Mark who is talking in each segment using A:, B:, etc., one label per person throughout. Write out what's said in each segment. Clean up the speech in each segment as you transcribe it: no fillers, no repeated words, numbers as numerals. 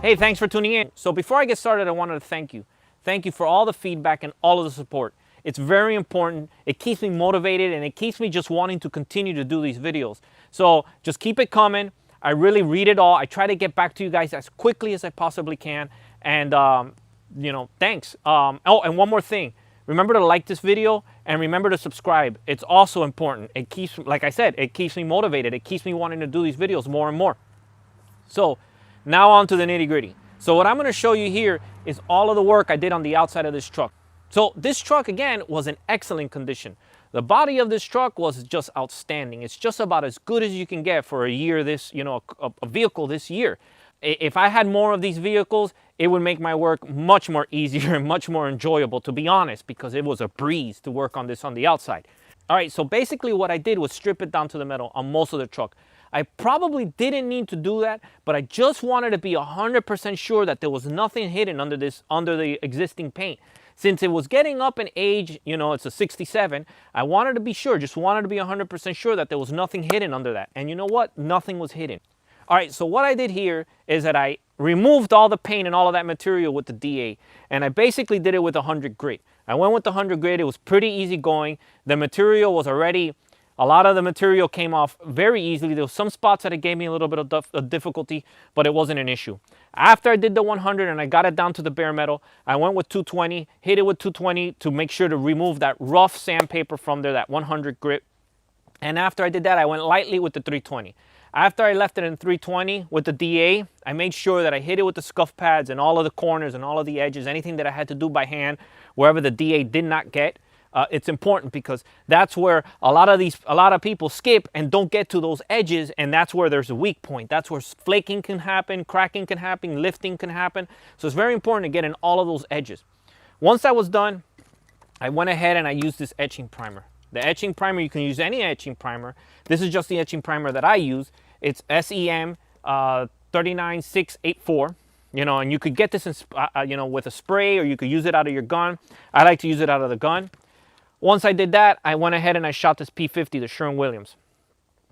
A: Hey, thanks for tuning in. So before I get started, I wanted to thank you. Thank you for all the feedback and all of the support. It's very important. It keeps me motivated and it keeps me just wanting to continue to do these videos. So just keep it coming. I really read it all. I try to get back to you guys as quickly as I possibly can. And, you know, thanks. Oh, and one more thing. Remember to like this video and remember to subscribe. It's also important. It keeps, like I said, it keeps me motivated. It keeps me wanting to do these videos more and more. So now on to the nitty gritty. So what I'm going to show you here is all of the work I did on the outside of this truck. So this truck, again, was in excellent condition. The body of this truck was just outstanding. It's just about as good as you can get for a year this, you know, a vehicle this year. If I had more of these vehicles, it would make my work much more easier and much more enjoyable, to be honest, because it was a breeze to work on this on the outside. All right, so basically what I did was strip it down to the metal on most of the truck. I probably didn't need to do that, but I just wanted to be 100% sure that there was nothing hidden under the existing paint. Since it was getting up in age, you know, it's a 67, I wanted to be sure, just wanted to be 100% sure that there was nothing hidden under that. And you know what? Nothing was hidden. All right, so what I did here is that I removed all the paint and all of that material with the DA, and I basically did it with 100 grit. I went with the 100 grit. It was pretty easy going. The material was already, a lot of the material came off very easily. There were some spots that it gave me a little bit of difficulty, but it wasn't an issue. After I did the 100 and I got it down to the bare metal, I went with 220, hit it with 220 to make sure to remove that rough sandpaper from there, that 100 grit. And after I did that, I went lightly with the 320. After I left it in 320 with the DA, I made sure that I hit it with the scuff pads and all of the corners and all of the edges, anything that I had to do by hand, wherever the DA did not get. It's important because that's where a lot of people skip and don't get to those edges, and that's where there's a weak point. That's where flaking can happen, cracking can happen, lifting can happen. So it's very important to get in all of those edges. Once that was done, I went ahead and I used this etching primer. The etching primer, you can use any etching primer. This is just the etching primer that I use. It's SEM 39684. You know, and you could get this in, you know, with a spray, or you could use it out of your gun. I like to use it out of the gun. Once I did that, I went ahead and I shot this P50, the Sherwin-Williams.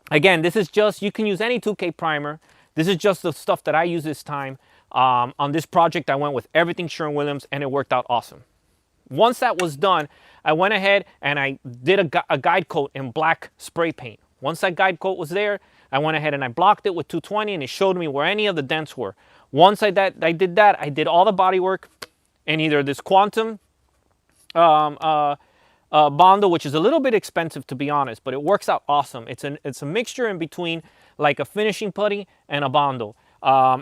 A: Again, this is just, you can use any 2K primer. This is just the stuff that I use this time. On this project, I went with everything Sherwin-Williams, and it worked out awesome. Once that was done, I went ahead and I did a guide coat in black spray paint. Once that guide coat was there, I went ahead and I blocked it with 220, and it showed me where any of the dents were. Once I did that, I did all the body work in either this Quantum Bondo, which is a little bit expensive, to be honest, but it works out awesome. It's a mixture in between like a finishing putty and a Bondo.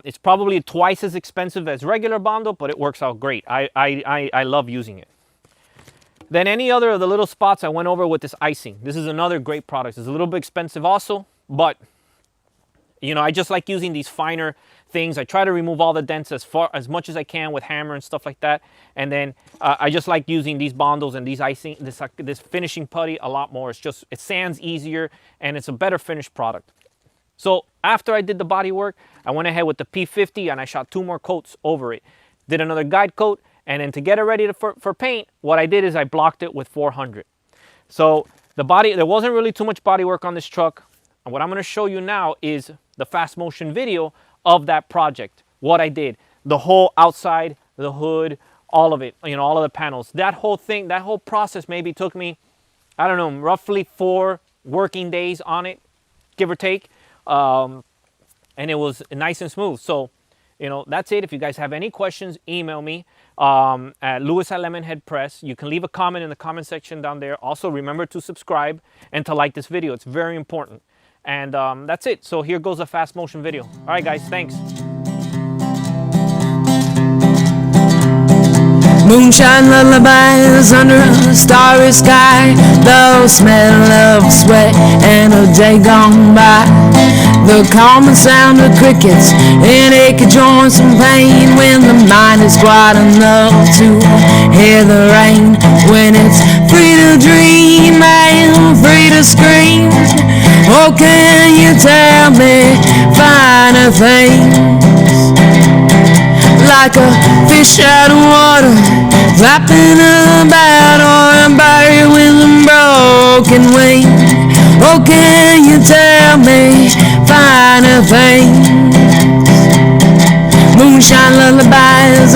A: It's probably twice as expensive as regular Bondo, but it works out great. I love using it. Then any other of the little spots I went over with this Icing. This is another great product. It's a little bit expensive also, but you know, I just like using these finer things. I try to remove all the dents as much as I can with hammer and stuff like that. And then I just like using these Bondos and these Icing, this finishing putty a lot more. It's just, it sands easier and it's a better finished product. So after I did the body work, I went ahead with the P50 and I shot 2 more coats over it. Did another guide coat, and then to get it ready for paint, what I did is I blocked it with 400. So the body, there wasn't really too much body work on this truck. And what I'm going to show you now is the fast motion video of that project. What I did, the whole outside, the hood, all of it, you know, all of the panels. That whole thing, that whole process maybe took me, I don't know, roughly 4 working days on it, give or take. And it was nice and smooth. So, you know, that's it. If you guys have any questions, email me at Lewis@Lemonhead Press. You can leave a comment in the comment section down there. Also, remember to subscribe and to like this video. It's very important. And that's it. So here goes a fast motion video. All right, guys, thanks.
B: Moonshine lullabies under a starry sky, the smell of sweat and a day gone by, the calming sound of crickets in achy joints and pain, when the mind is quiet enough to hear the rain, when it's free to dream and free to scream. Oh, can you tell me finer things? Like a fish out of water, flapping about, or a bird with a broken wing. Oh, can you tell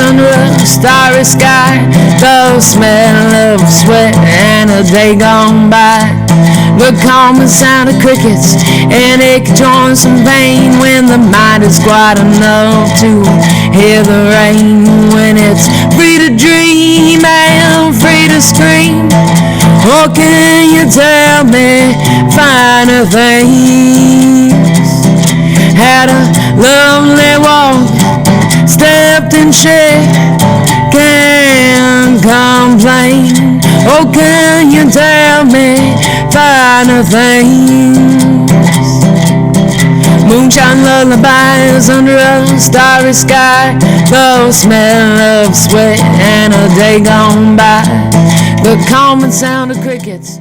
B: under a starry sky, the smell of sweat and a day gone by, the calming sound of crickets and ache joints and pain, when the mind is quiet enough to hear the rain, when it's free to dream and free to scream. Or can you tell me finer things? Had a lovely walk, stepped in shade, can't complain. Oh, can you tell me finer things? Moonshine lullabies under a starry sky, the smell of sweat and a day gone by, the calming sound of crickets